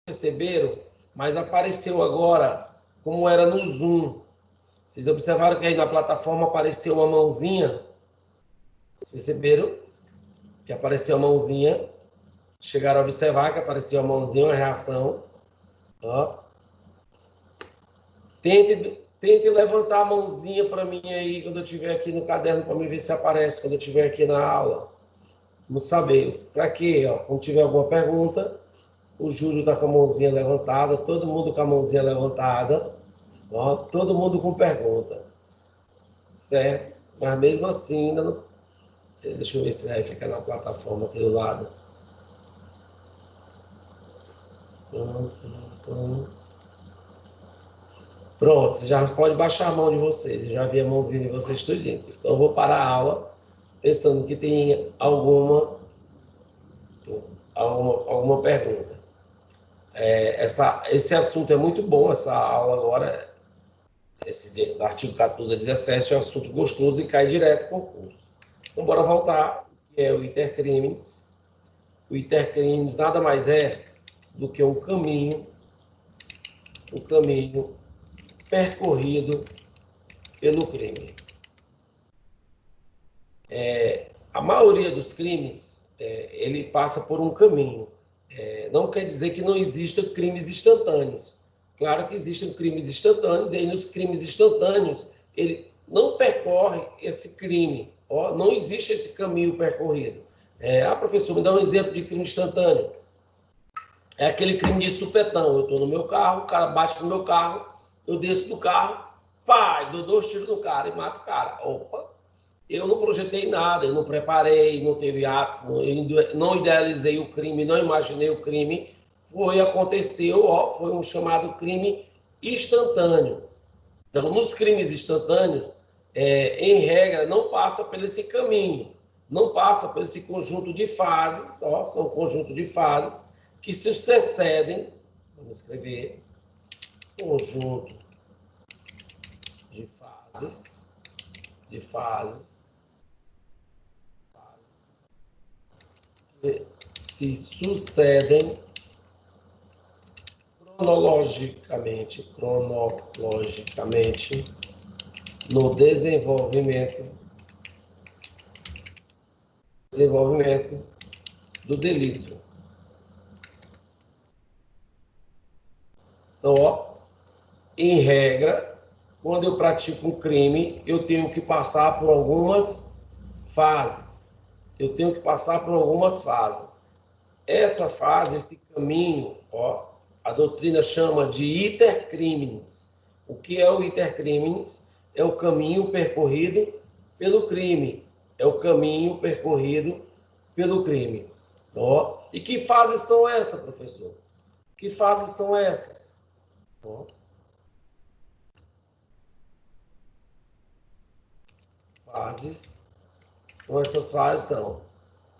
perceberam, mas apareceu agora como era no Zoom. Vocês observaram que aí na plataforma apareceu uma mãozinha? Vocês perceberam que apareceu a mãozinha? Chegaram a observar que apareceu a mãozinha, uma reação. Ó. Tente levantar a mãozinha para mim aí quando eu estiver aqui no caderno, para me ver se aparece quando eu estiver aqui na aula. Vamos saber. Para quê? Ó, quando tiver alguma pergunta, o Júlio está com a mãozinha levantada, todo mundo com a mãozinha levantada. Ó, todo mundo com pergunta. Certo? Mas mesmo assim, ainda não... Deixa eu ver se vai ficar na plataforma aqui do lado. Pronto, você já pode baixar a mão de vocês. Eu já vi a mãozinha de vocês tudinho. Então eu vou parar a aula pensando que tem alguma pergunta. Esse assunto é muito bom, essa aula agora, do artigo 14 a 17, é um assunto gostoso e cai direto para o concurso. Então, bora voltar, que é o intercrimes. O intercrimes nada mais é do que o caminho percorrido pelo crime. A maioria dos crimes, ele passa por um caminho. Não quer dizer que não existam crimes instantâneos. Claro que existem crimes instantâneos, e aí nos crimes instantâneos, ele não percorre esse crime. Não existe esse caminho percorrido. Professor, me dá um exemplo de crime instantâneo. É aquele crime de supetão. Eu estou no meu carro, o cara bate no meu carro, eu desço do carro, pá, dou 2 tiros no cara e mato o cara. Opa! Eu não projetei nada, eu não preparei, não teve atos, não idealizei o crime, não imaginei o crime. Aconteceu, foi um chamado crime instantâneo. Então, nos crimes instantâneos, em regra, não passa por esse caminho, não passa por esse conjunto de fases, são um conjunto de fases que se sucedem, vamos escrever, conjunto de fases, que se sucedem cronologicamente no desenvolvimento do delito. Então, em regra, quando eu pratico um crime, eu tenho que passar por algumas fases. Essa fase, esse caminho, a doutrina chama de iter criminis. O que é o iter criminis? É o caminho percorrido pelo crime. E que fases são essas, professor? Que fases são essas? Fases. Então, essas fases estão.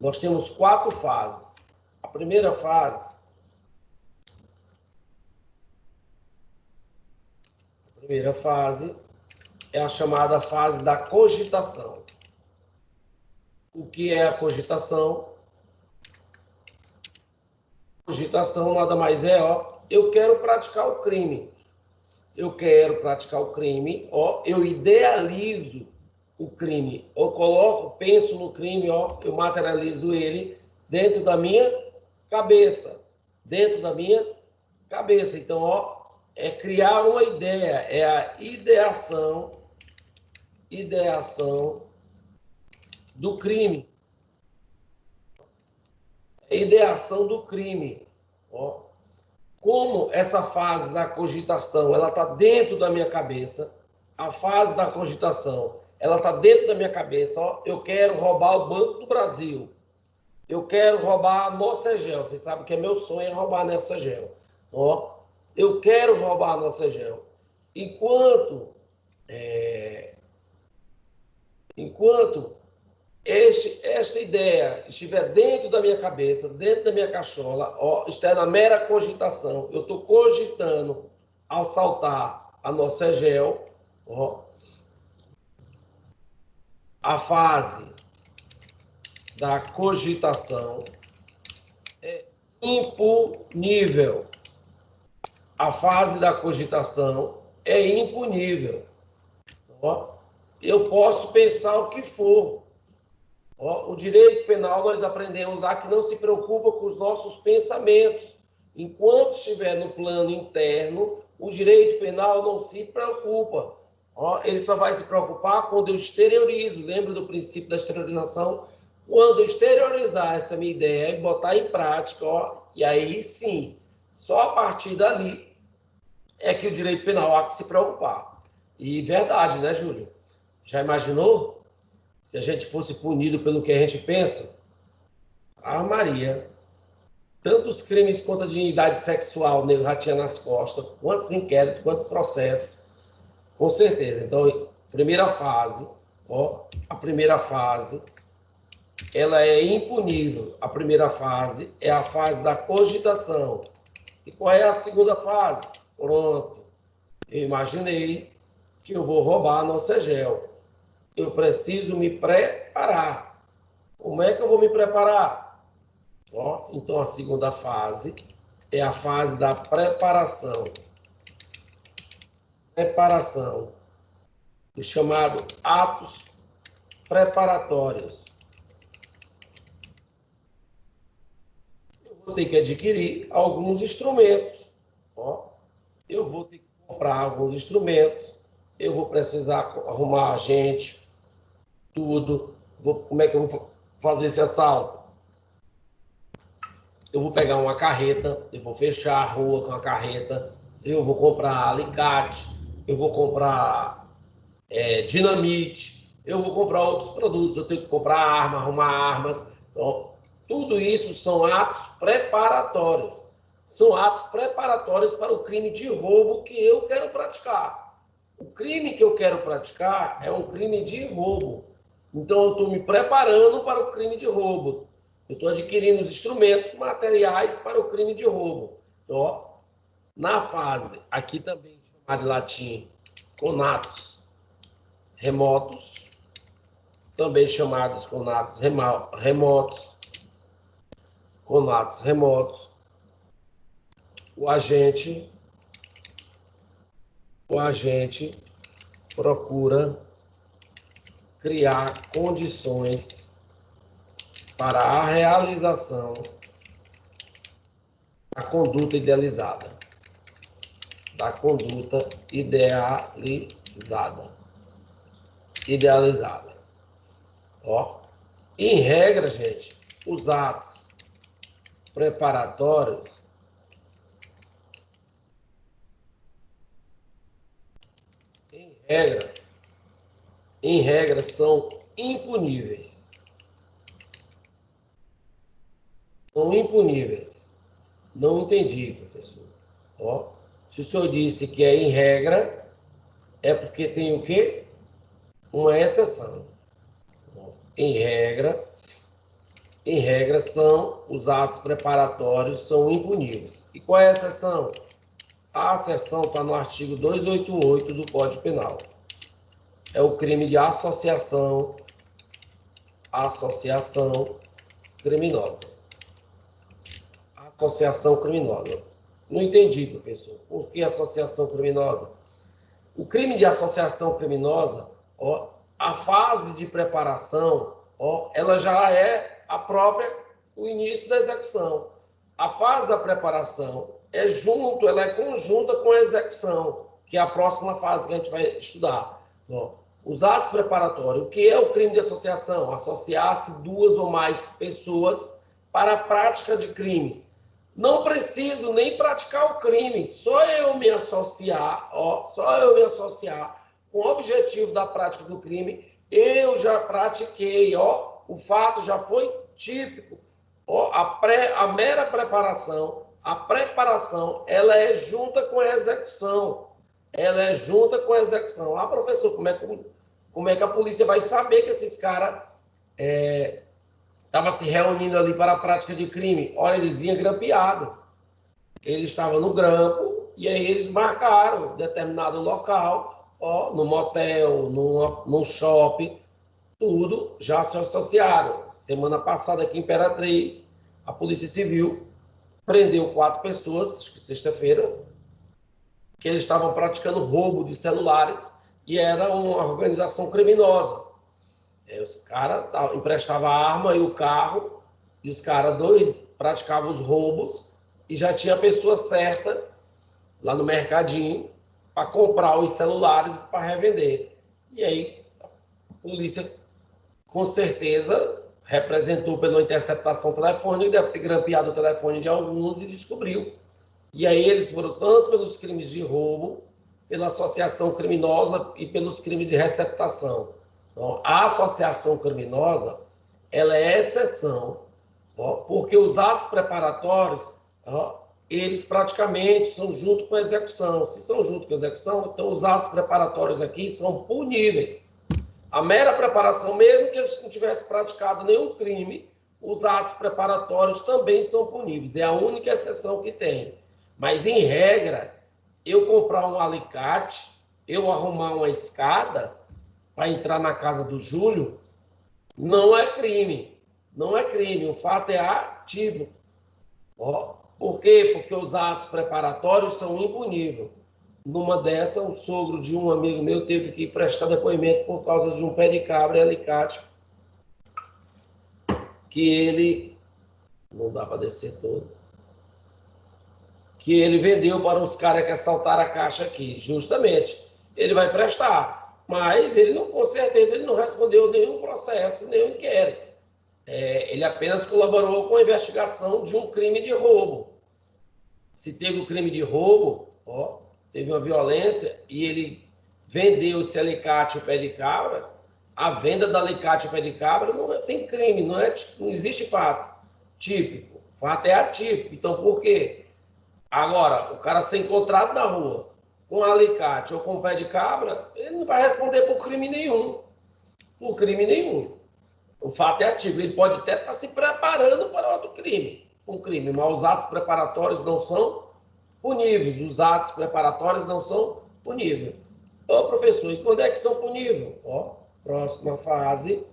Nós temos 4 fases. A primeira fase é a chamada fase da cogitação. O que é a cogitação? Cogitação nada mais é, eu quero praticar o crime. Eu idealizo o crime. Penso no crime, eu materializo ele dentro da minha cabeça. Então, é criar uma ideia, é a ideação do crime. Como essa fase da cogitação, ela está dentro da minha cabeça, eu quero roubar o Banco do Brasil, eu quero roubar a Nocegel, vocês sabem que meu sonho é roubar a Nocegel, eu quero roubar a Nocegel. Enquanto esta ideia estiver dentro da minha cabeça, dentro da minha cachola, está na mera cogitação. Eu estou cogitando assaltar a Nocegel, a fase da cogitação é impunível. a fase da cogitação é impunível. Ó, eu posso pensar o que for. Ó, o direito penal, nós aprendemos lá que não se preocupa com os nossos pensamentos. Enquanto estiver no plano interno, o direito penal não se preocupa. Ó, ele só vai se preocupar quando eu exteriorizo. Lembra do princípio da exteriorização? Quando eu exteriorizar essa minha ideia e botar em prática, ó, e aí sim, só a partir dali é que o direito penal há que se preocupar. E verdade, né, Júlio? Já imaginou? Se a gente fosse punido pelo que a gente pensa? Ah, Maria, tantos crimes contra a dignidade sexual o nego já tinha nas costas, quantos inquéritos, quantos processos, com certeza. Então, primeira fase, ó, a primeira fase, ela é impunível. A primeira fase é a fase da cogitação. E qual é a segunda fase? Pronto, eu imaginei que eu vou roubar no CEGEL. Eu preciso me preparar. Como é que eu vou me preparar? Ó, então, a segunda fase é a fase da preparação. Preparação, o chamado atos preparatórios. Eu vou ter que adquirir alguns instrumentos. Ó, eu vou ter que comprar alguns instrumentos. Eu vou precisar arrumar gente, tudo. Como é que eu vou fazer esse assalto? Eu vou pegar uma carreta, eu vou fechar a rua com a carreta, eu vou comprar alicate, eu vou comprar dinamite, eu vou comprar outros produtos, eu tenho que comprar arma, arrumar armas. Então, tudo isso são atos preparatórios. São atos preparatórios para o crime de roubo que eu quero praticar. O crime que eu quero praticar é um crime de roubo. Então, eu estou me preparando para o crime de roubo. Eu estou adquirindo os instrumentos materiais para o crime de roubo. Então, ó, na fase, aqui também chamada em latim, conatos remotos, também chamados conatos remotos, conatos remotos, o agente procura criar condições para a realização da conduta idealizada. Da conduta idealizada. Ó, em regra, gente, os atos preparatórios, em regra, são impuníveis. São impuníveis. Não entendi, professor. Ó, se o senhor disse que é em regra, é porque tem o quê? Uma exceção. Em regra, são os atos preparatórios são impuníveis. E qual é a exceção? A exceção está no artigo 288 do Código Penal. É o crime de associação criminosa. Associação criminosa. Não entendi, professor. Por que associação criminosa? O crime de associação criminosa, ó, a fase de preparação, ó, ela já é o início da execução. A fase da preparação ela é conjunta com a execução, que é a próxima fase que a gente vai estudar. Ó, os atos preparatórios. O que é o crime de associação? Associar-se duas ou mais pessoas para a prática de crimes. Não preciso nem praticar o crime, só eu me associar com o objetivo da prática do crime, eu já pratiquei, ó, o fato já foi típico. Ó, a mera preparação, ela é junta com a execução. Ah, professor, como é que a polícia vai saber que esses caras estavam se reunindo ali para a prática de crime? Olha, eles vinham grampeados. Eles estavam no grampo e aí eles marcaram determinado local, ó, no motel, num shopping, tudo já se associaram. Semana passada aqui em Imperatriz, a Polícia Civil prendeu 4 pessoas, acho que sexta-feira, que eles estavam praticando roubo de celulares e era uma organização criminosa. Os caras emprestavam a arma e o carro, e os caras dois praticavam os roubos, e já tinha a pessoa certa lá no mercadinho para comprar os celulares para revender. E aí a polícia, com certeza, representou pela interceptação telefônica, deve ter grampeado o telefone de alguns e descobriu. E aí eles foram tanto pelos crimes de roubo, pela associação criminosa e pelos crimes de receptação. Então, a associação criminosa, ela é exceção, porque os atos preparatórios, eles praticamente são junto com a execução. Se são junto com a execução, então os atos preparatórios aqui são puníveis. A mera preparação, mesmo que eles não tivessem praticado nenhum crime, os atos preparatórios também são puníveis. É a única exceção que tem. Mas, em regra, eu comprar um alicate, eu arrumar uma escada para entrar na casa do Júlio, não é crime. Não é crime. O fato é atípico. Por quê? Porque os atos preparatórios são impuníveis. Numa dessa, o sogro de um amigo meu teve que prestar depoimento por causa de um pé de cabra e alicate que ele... Não dá para descer todo. Que ele vendeu para os caras que assaltaram a caixa aqui. Justamente. Ele vai prestar. Mas ele não, com certeza, ele não respondeu nenhum processo, nenhum inquérito. Ele apenas colaborou com a investigação de um crime de roubo. Se teve um crime de roubo, teve uma violência e ele vendeu esse alicate e o pé de cabra, a venda do alicate e o pé de cabra não tem crime, não existe fato típico. O fato é atípico. Então, por quê? Agora, o cara ser encontrado na rua com um alicate ou com um pé de cabra, ele não vai responder por crime nenhum. Por crime nenhum. O fato é atípico. Ele pode até estar se preparando para outro crime. Um crime, mas os atos preparatórios não são puníveis. Os atos preparatórios não são puníveis. Professor, e quando é que são puníveis? Próxima fase.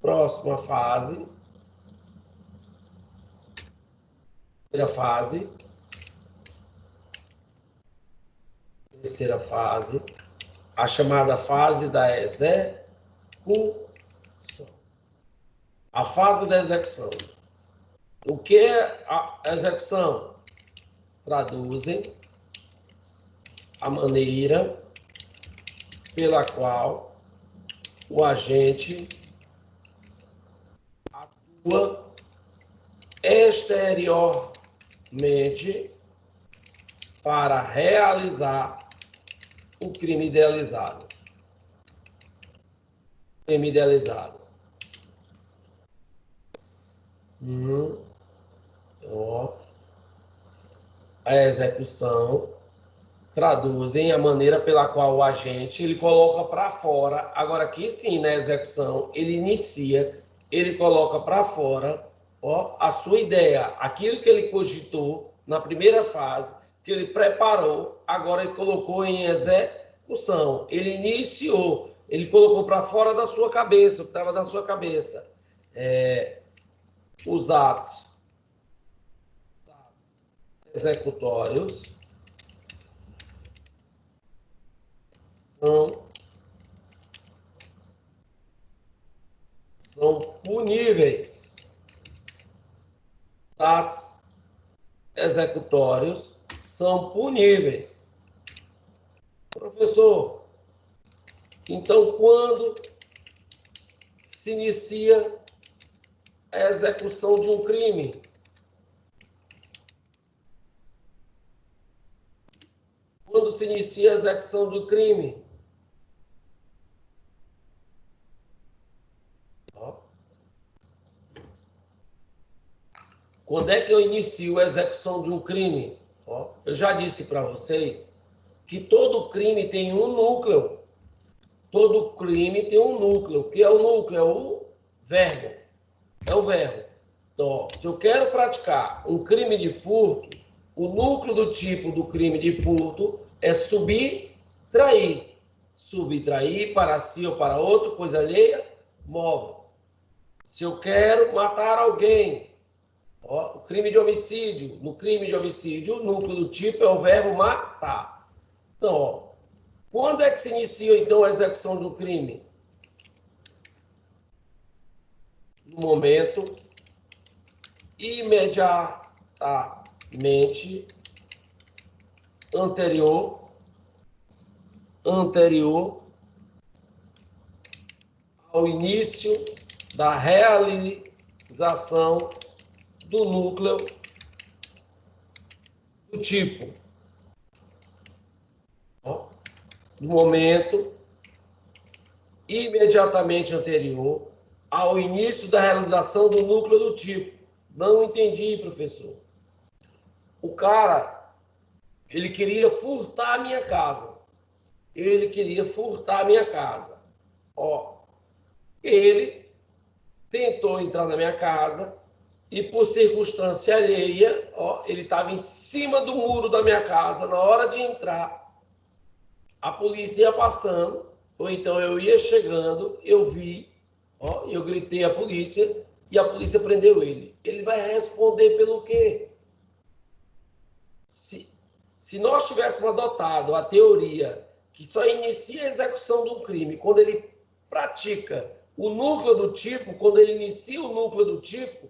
Próxima fase. Primeira fase. Terceira fase. A chamada fase da execução. A fase da execução. O que é a execução? Traduzem a maneira pela qual o agente atua exteriormente para realizar o crime idealizado. Crime idealizado. A execução traduzem a maneira pela qual o agente ele coloca para fora. Agora aqui sim, na execução, ele inicia, ele coloca para fora a sua ideia, aquilo que ele cogitou na primeira fase, que ele preparou, agora ele colocou em execução. Ele iniciou, ele colocou para fora da sua cabeça, o que estava na sua cabeça. Os atos executórios são puníveis. Os atos executórios são puníveis. Professor, então quando se inicia a execução de um crime? Quando se inicia a execução do crime? Quando é que eu inicio a execução de um crime? Eu já disse para vocês que todo crime tem um núcleo. Todo crime tem um núcleo. O que é o núcleo? É o verbo. É o verbo. Então, se eu quero praticar um crime de furto, o núcleo do tipo do crime de furto é subtrair. Subtrair para si ou para outro, coisa alheia, móvel. Se eu quero matar alguém, o crime de homicídio. No crime de homicídio, o núcleo do tipo é o verbo matar. Então, ó, quando é que se inicia, então, a execução do crime? No momento imediatamente anterior ao início da realização do núcleo do tipo. Ó, no momento imediatamente anterior ao início da realização do núcleo do tipo. Não entendi, professor. O cara, ele queria furtar a minha casa. Ele queria furtar a minha casa. Ó, ele tentou entrar na minha casa e, por circunstância alheia, ó, ele estava em cima do muro da minha casa. Na hora de entrar, a polícia ia passando, ou então eu ia chegando, eu vi, ó, eu gritei a polícia e a polícia prendeu ele. Ele vai responder pelo quê? Se nós tivéssemos adotado a teoria que só inicia a execução do crime quando ele pratica o núcleo do tipo, quando ele inicia o núcleo do tipo,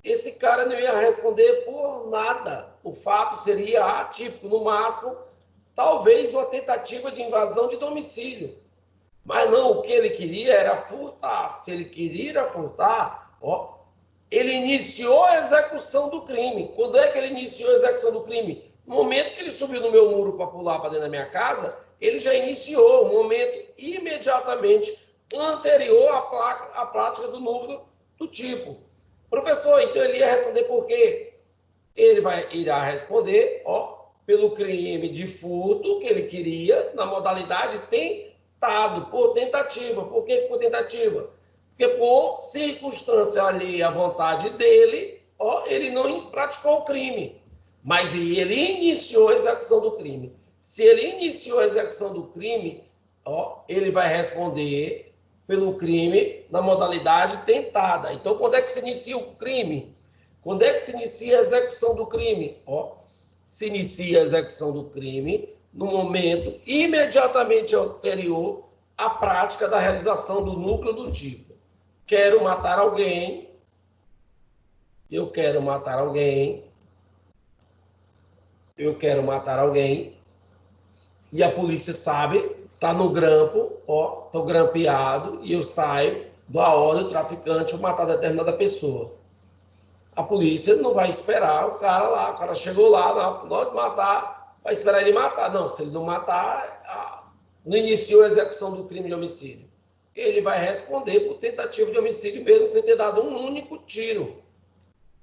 esse cara não ia responder por nada. O fato seria atípico, no máximo, talvez uma tentativa de invasão de domicílio. Mas não, o que ele queria era furtar. Se ele queria furtar, ó, ele iniciou a execução do crime. Quando é que ele iniciou a execução do crime? No momento que ele subiu no meu muro para pular para dentro da minha casa, ele já iniciou, um momento imediatamente anterior à prática do núcleo do tipo. Professor, então ele ia responder por quê? Ele irá responder, ó, pelo crime de furto que ele queria, na modalidade tentado, por tentativa. Por que por tentativa? Porque por circunstância alheia à vontade dele, ó, ele não praticou o crime. Mas ele iniciou a execução do crime. Se ele iniciou a execução do crime, ó, ele vai responder pelo crime na modalidade tentada. Então, quando é que se inicia o crime? Quando é que se inicia a execução do crime? Ó, se inicia a execução do crime no momento imediatamente anterior à prática da realização do núcleo do tipo. Quero matar alguém, eu quero matar alguém, eu quero matar alguém, e a polícia sabe, tá no grampo, ó, tô grampeado, e eu saio, dou a ordem do traficante vou matar determinada pessoa. A polícia não vai esperar o cara lá, o cara chegou lá, na hora de matar, vai esperar ele matar. Não, se ele não matar, não iniciou a execução do crime de homicídio. Ele vai responder por tentativa de homicídio mesmo sem ter dado um único tiro.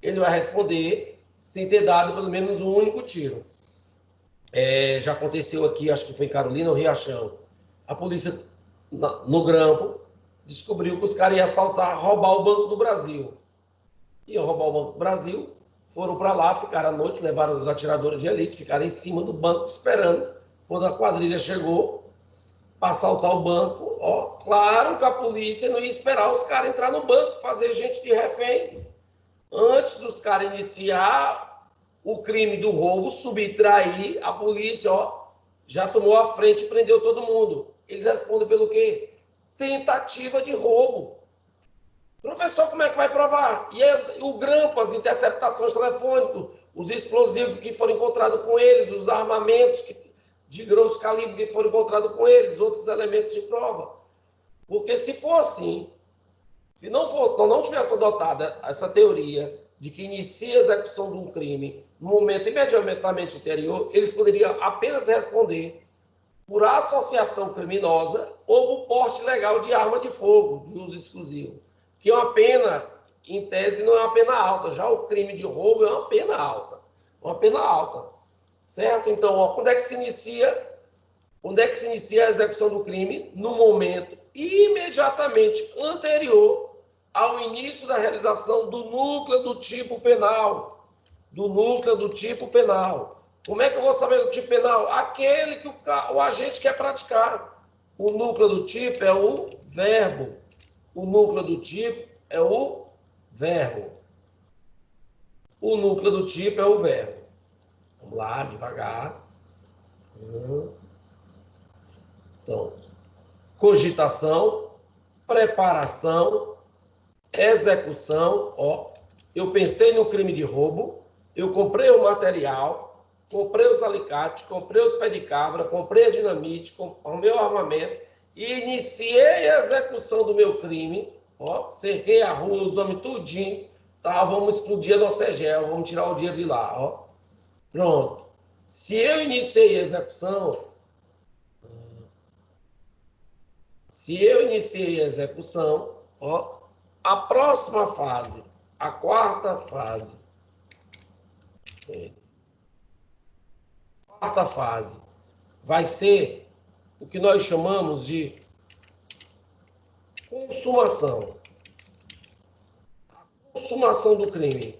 Ele vai responder sem ter dado pelo menos um único tiro. Já aconteceu aqui, acho que foi em Carolina ou Riachão. A polícia, no grampo, descobriu que os caras iam assaltar, roubar o Banco do Brasil. Iam roubar o Banco do Brasil, foram para lá, ficaram à noite, levaram os atiradores de elite, ficaram em cima do banco esperando. Quando a quadrilha chegou para assaltar o banco, ó, claro que a polícia não ia esperar os caras entrar no banco, fazer gente de reféns. Antes dos caras iniciar o crime do roubo, subtrair, a polícia, ó, já tomou a frente e prendeu todo mundo. Eles respondem pelo quê? Tentativa de roubo. Professor, como é que vai provar? E o grampo, as interceptações telefônicas, os explosivos que foram encontrados com eles, os armamentos de grosso calibre que foram encontrados com eles, outros elementos de prova. Porque se for assim, se não tivesse adotada essa teoria de que inicia a execução de um crime no momento imediatamente anterior, eles poderiam apenas responder por associação criminosa ou por porte ilegal de arma de fogo, de uso exclusivo. Que é uma pena, em tese, não é uma pena alta. Já o crime de roubo é uma pena alta. Uma pena alta. Certo? Então, ó, quando é que se inicia a execução do crime? No momento imediatamente anterior ao início da realização do núcleo do tipo penal. Do núcleo do tipo penal. Como é que eu vou saber do tipo penal? Aquele que o agente quer praticar. O núcleo do tipo é o verbo. O núcleo do tipo é o verbo. O núcleo do tipo é o verbo. Vamos lá, devagar. Então, cogitação, preparação, execução, ó. Eu pensei no crime de roubo, eu comprei o material, comprei os alicates, comprei os pés de cabra, comprei a dinamite, comprei o armamento e iniciei a execução do meu crime, ó. Cerquei a rua, os homens tudinho, tá? Vamos explodir a nossa Egel, vamos tirar o dinheiro de lá, ó. Pronto. Se eu iniciei a execução, ó, a próxima fase, a quarta fase, vai ser o que nós chamamos de consumação. A consumação do crime.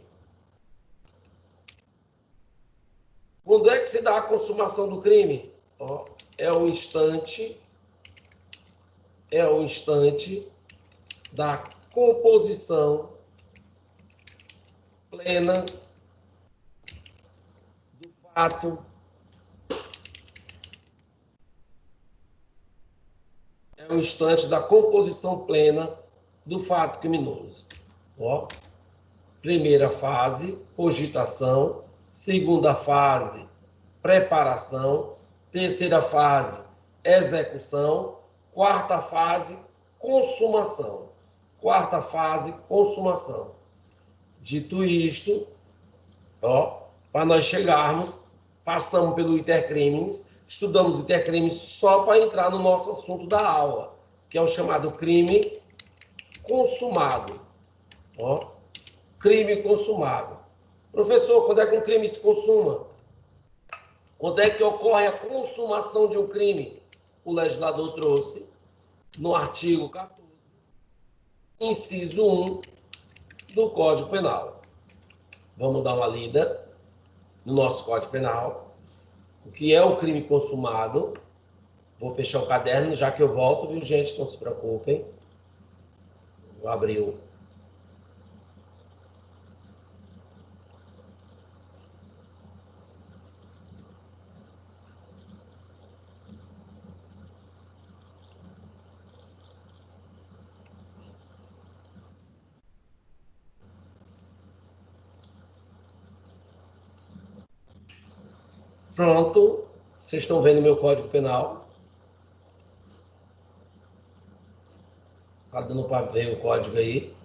Quando é que se dá a consumação do crime? Ó, é o instante da composição plena do fato, é o instante da composição plena do fato criminoso. Ó, primeira fase, cogitação. Segunda fase, preparação. Terceira fase, execução. Quarta fase, consumação. Quarta fase, consumação. Dito isto, ó, para nós chegarmos, passamos pelo intercrimes, estudamos intercrimes só para entrar no nosso assunto da aula, que é o chamado crime consumado. Ó, crime consumado. Professor, quando é que um crime se consuma? Quando é que ocorre a consumação de um crime? O legislador trouxe no artigo 14, inciso 1 do Código Penal. Vamos dar uma lida no nosso Código Penal. O que é o crime consumado? Vou fechar o caderno, já que eu volto, viu, gente? Não se preocupem. Vou abrir o... Pronto. Vocês estão vendo meu Código Penal? Tá dando para ver o código aí?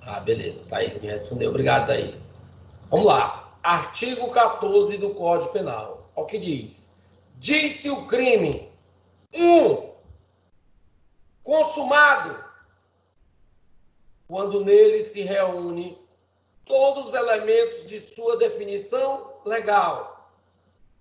Ah, beleza. Thaís me respondeu. Obrigado, Thaís. Vamos lá. Artigo 14 do Código Penal. Olha o que diz. Diz-se o crime 1. Consumado, quando nele se reúne todos os elementos de sua definição legal.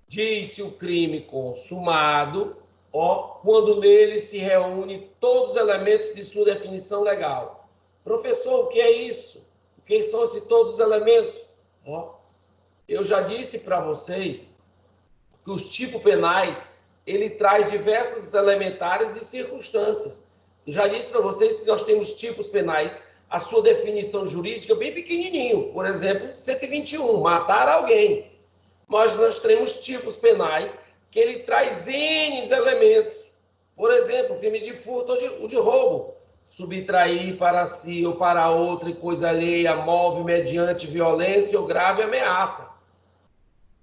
Diz-se o crime consumado, ó, quando nele se reúne todos os elementos de sua definição legal. Professor, o que é isso? Quem são esses todos os elementos? Ó, eu já disse para vocês que os tipos penais, ele traz diversas elementares e circunstâncias. Eu já disse para vocês que nós temos tipos penais, a sua definição jurídica bem pequenininho. Por exemplo, 121, matar alguém. Mas nós temos tipos penais que ele traz N elementos. Por exemplo, crime de furto ou de roubo. Subtrair para si ou para outra e coisa alheia, move mediante violência ou grave ameaça.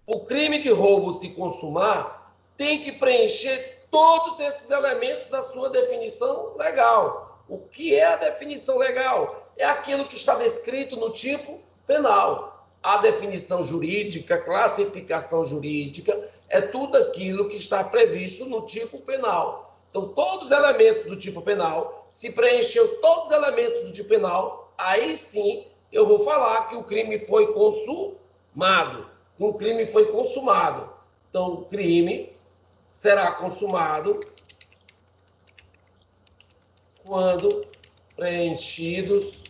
O crime de roubo se consumar tem que preencher todos esses elementos da sua definição legal. O que é a definição legal? É aquilo que está descrito no tipo penal. A definição jurídica, classificação jurídica, é tudo aquilo que está previsto no tipo penal. Então, todos os elementos do tipo penal, se preencheu todos os elementos do tipo penal, aí sim eu vou falar que o crime foi consumado. O crime foi consumado. Então, o crime será consumado quando preenchidos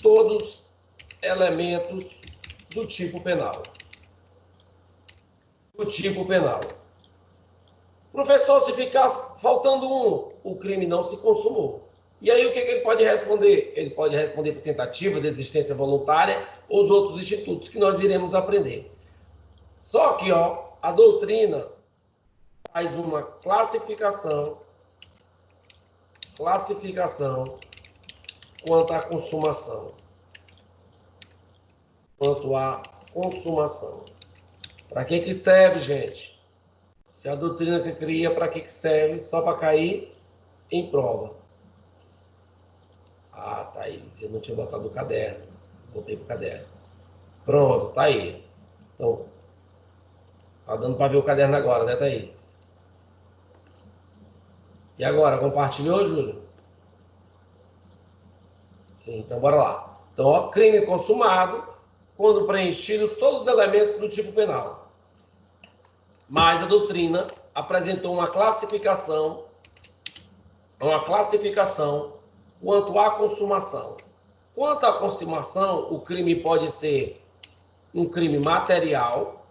todos os elementos do tipo penal. Do tipo penal. Professor, se ficar faltando um, o crime não se consumou. E aí, o que ele pode responder? Ele pode responder por tentativa, desistência voluntária ou os outros institutos que nós iremos aprender. Só que, ó, a doutrina faz uma classificação quanto à consumação. Para que serve, gente? Se a doutrina que cria, para que serve? Só para cair em prova. Ah, tá aí. Você não tinha botado o caderno. Botei pro caderno. Pronto, tá aí. Então, tá dando para ver o caderno agora, né, Thaís? E agora, compartilhou, Júlio? Sim, então bora lá. Então, ó, crime consumado, quando preenchido todos os elementos do tipo penal. Mas a doutrina apresentou uma classificação quanto à consumação. Quanto à consumação, o crime pode ser um crime material.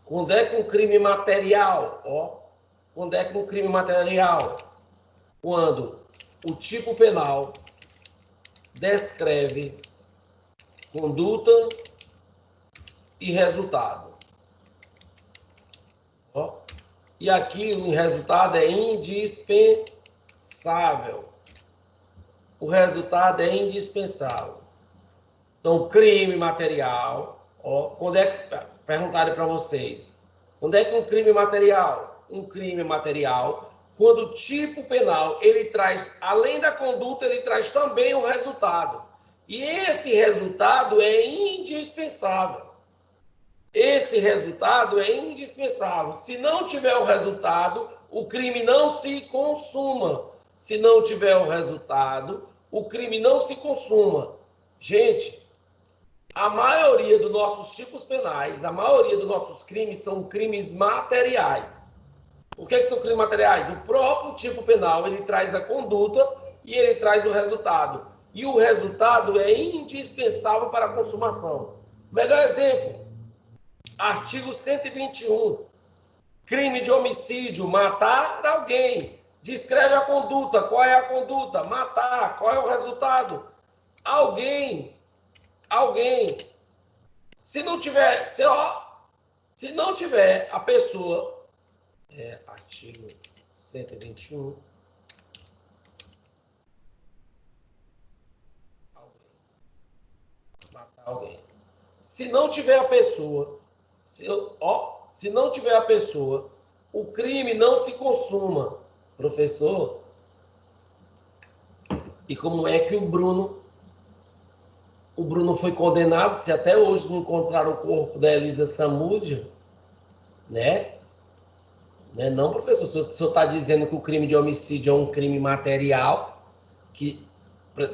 Quando é que um crime material? Quando é que um crime material? Quando o tipo penal descreve conduta e resultado. E aqui o resultado é indispensável. O resultado é indispensável. Então, crime material. Quando é que perguntarem para vocês? Quando é que um crime material? Um crime material, quando o tipo penal ele traz, além da conduta, ele traz também um resultado. E esse resultado é indispensável. Esse resultado é indispensável. Se não tiver o resultado, o crime não se consuma. Se não tiver o resultado, o crime não se consuma. Gente, a maioria dos nossos tipos penais, a maioria dos nossos crimes são crimes materiais. Por que são crimes materiais? O próprio tipo penal, ele traz a conduta e ele traz o resultado. E o resultado é indispensável para a consumação. Melhor exemplo, artigo 121, crime de homicídio, matar alguém. Descreve a conduta. Qual é a conduta? Matar. Qual é o resultado? Alguém. Se não tiver, se não tiver a pessoa, artigo 121, matar alguém. Se não tiver a pessoa, se não tiver a pessoa, o crime não se consuma. Professor, e como é que o Bruno foi condenado, se até hoje não encontraram o corpo da Elisa Samúdia, né? Não, professor, o senhor está dizendo que o crime de homicídio é um crime material, que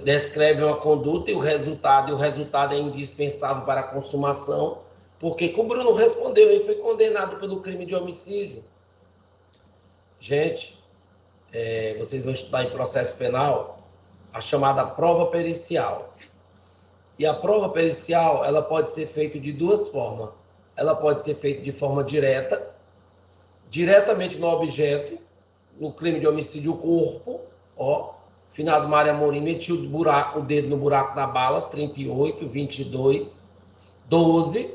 descreve uma conduta e o resultado é indispensável para a consumação, porque o Bruno respondeu, ele foi condenado pelo crime de homicídio. Gente, vocês vão estudar em processo penal a chamada prova pericial. E a prova pericial, ela pode ser feita de duas formas. Ela pode ser feita de forma diretamente no objeto, no crime de homicídio, o corpo, finado Mário Amorim metiu o dedo no buraco da bala, 38, 22, 12,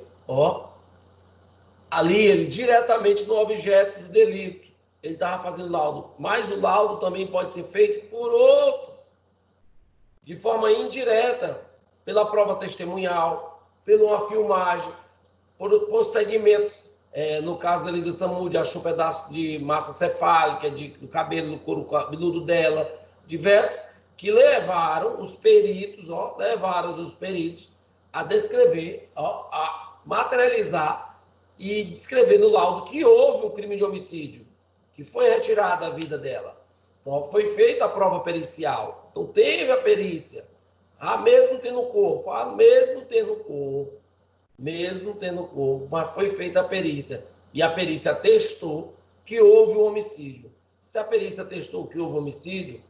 ali ele diretamente no objeto do delito. Ele estava fazendo laudo, mas o laudo também pode ser feito por outros, de forma indireta, pela prova testemunhal, por uma filmagem, por segmentos. No caso da Elisa Samúdia, achou um pedaço de massa cefálica, do cabelo, do couro cabeludo dela, diversos, que levaram os peritos a descrever, a materializar e descrever no laudo que houve um crime de homicídio, que foi retirada a vida dela. Então, foi feita a prova pericial. Então, teve a perícia. Mesmo tendo corpo, mas foi feita a perícia. E a perícia atestou que houve um homicídio. Se a perícia atestou que houve homicídio,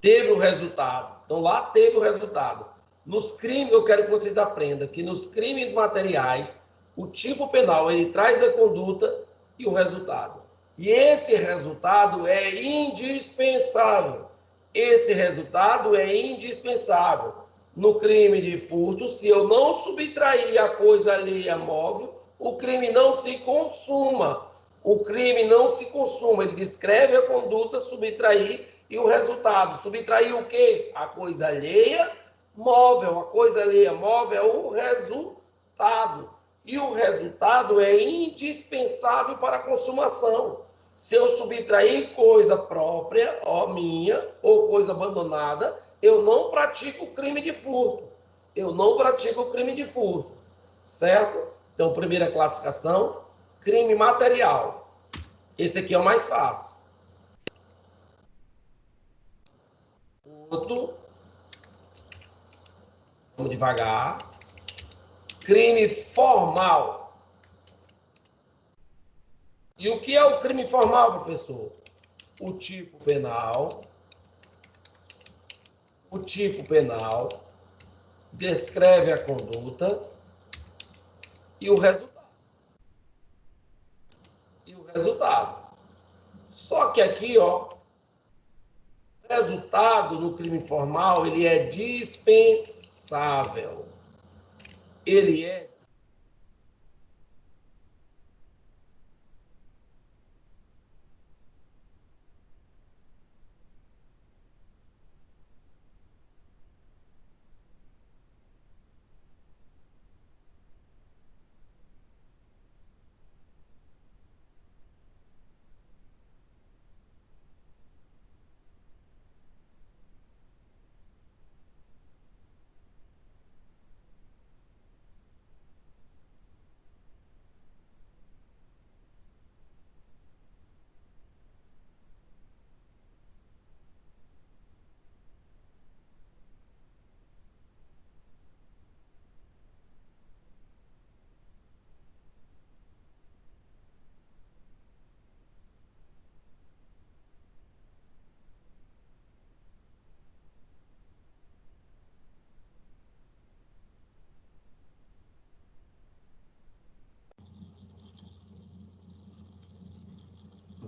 teve o resultado. Então, lá teve o resultado. Nos crimes, eu quero que vocês aprendam que nos crimes materiais, o tipo penal, ele traz a conduta e o resultado. E esse resultado é indispensável. No crime de furto, se eu não subtrair a coisa alheia móvel, o crime não se consuma. O crime não se consuma. Ele descreve a conduta, subtrair e o resultado. Subtrair o quê? A coisa alheia móvel. A coisa alheia móvel é o resultado. E o resultado é indispensável para a consumação. Se eu subtrair coisa própria, ó, minha, ou coisa abandonada, eu não pratico o crime de furto. Eu não pratico o crime de furto. Certo? Então, primeira classificação, crime material. Esse aqui é o mais fácil. Outro, vamos devagar. Crime formal. E o que é o crime formal, professor? O tipo penal. O tipo penal descreve a conduta e o resultado. E o resultado. Só que aqui, ó, o resultado no crime formal, ele é dispensável. Ele é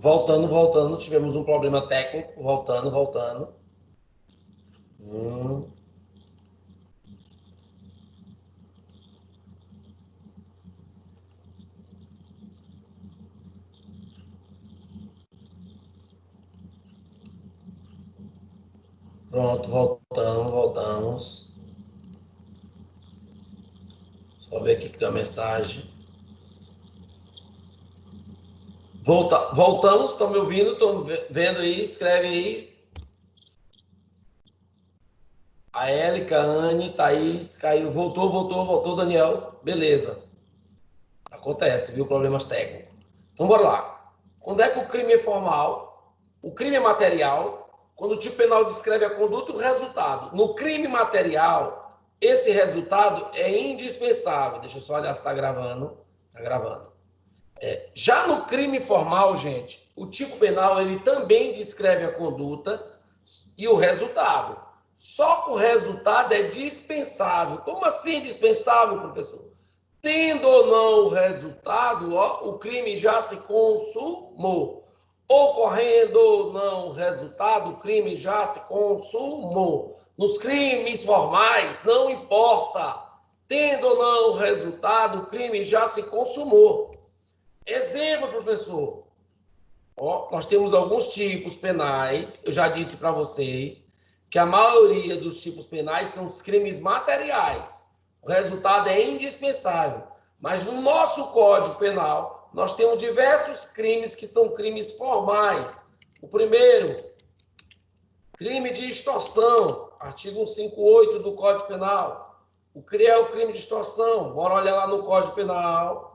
voltando, tivemos um problema técnico, voltando. Hum. Pronto, voltamos. Só ver aqui que tem uma mensagem. Voltamos, estão me ouvindo? Estão vendo aí? Escreve aí. A Élica, a Anne, Thaís, caiu. Voltou, Daniel. Beleza. Acontece, viu? Problemas técnicos. Então, bora lá. Quando é que o crime é formal? O crime é material. Quando o tipo penal descreve a conduta e o resultado. No crime material, esse resultado é indispensável. Deixa eu só olhar se está gravando. Está gravando. Já no crime formal, gente, o tipo penal ele também descreve a conduta e o resultado. Só que o resultado é dispensável. Como assim dispensável, professor? Tendo ou não o resultado, ó, o crime já se consumou. Ocorrendo ou não o resultado, o crime já se consumou. Nos crimes formais, não importa. Tendo ou não o resultado, o crime já se consumou. Exemplo, professor. Ó, nós temos alguns tipos penais. Eu já disse para vocês que a maioria dos tipos penais são os crimes materiais. O resultado é indispensável. Mas no nosso Código Penal, nós temos diversos crimes que são crimes formais. O primeiro, crime de extorsão, artigo 158 do Código Penal. O que é o crime de extorsão? Bora olhar lá no Código Penal.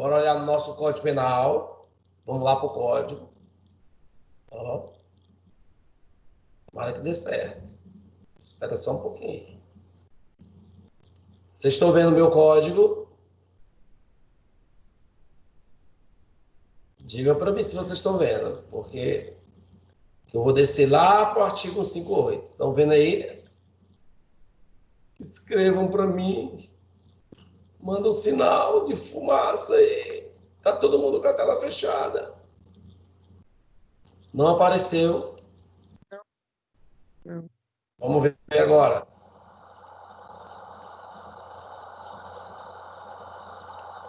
Bora olhar no nosso Código Penal. Vamos lá para o código. Ó. Tomara que dê certo. Espera só um pouquinho. Vocês estão vendo o meu código? Diga para mim se vocês estão vendo, porque eu vou descer lá para o artigo 158. Estão vendo aí? Escrevam para mim. Manda um sinal de fumaça aí. Tá todo mundo com a tela fechada. Não apareceu? Não. Vamos ver agora.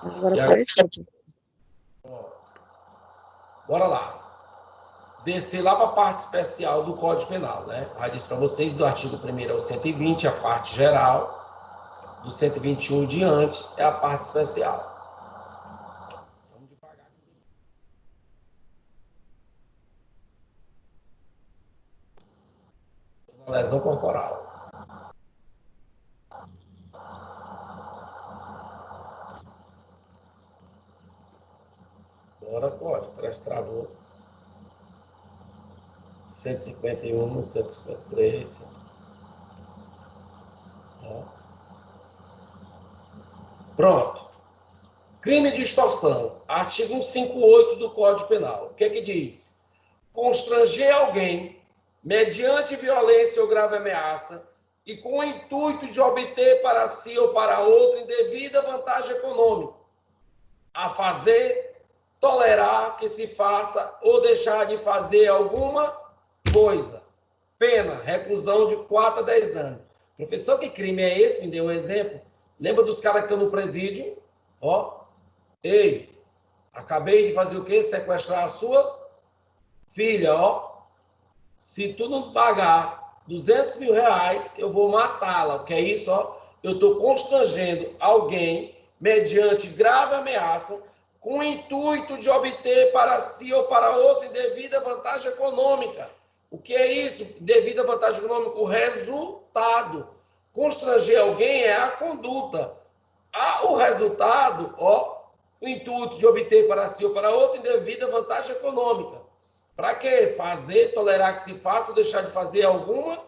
Agora apareceu. Bora lá. Descer lá para a parte especial do Código Penal, né? Aí diz para vocês do artigo 1º ao 120, a parte geral, do 121 em diante é a parte especial. Vamos devagar aqui. Lesão corporal. Agora pode, parece que travou. 151, 153. Ó. Pronto. Crime de extorsão. Artigo 158 do Código Penal. O que é que diz? Constranger alguém mediante violência ou grave ameaça e com o intuito de obter para si ou para outro indevida vantagem econômica, a fazer, tolerar que se faça ou deixar de fazer alguma coisa. Pena, reclusão de 4 a 10 anos. Professor, que crime é esse? Me deu um exemplo. Lembra dos caras que estão no presídio? Ó, ei, acabei de fazer o quê? Sequestrar a sua filha, ó. Se tu não pagar 200 mil reais, eu vou matá-la. O que é isso, ó? Eu estou constrangendo alguém mediante grave ameaça com o intuito de obter para si ou para outro indevida vantagem econômica. O que é isso? Devida vantagem econômica, o resultado. Constranger alguém é a conduta. O resultado, ó, o intuito de obter para si ou para outro indevida vantagem econômica. Para quê? Fazer, tolerar que se faça ou deixar de fazer alguma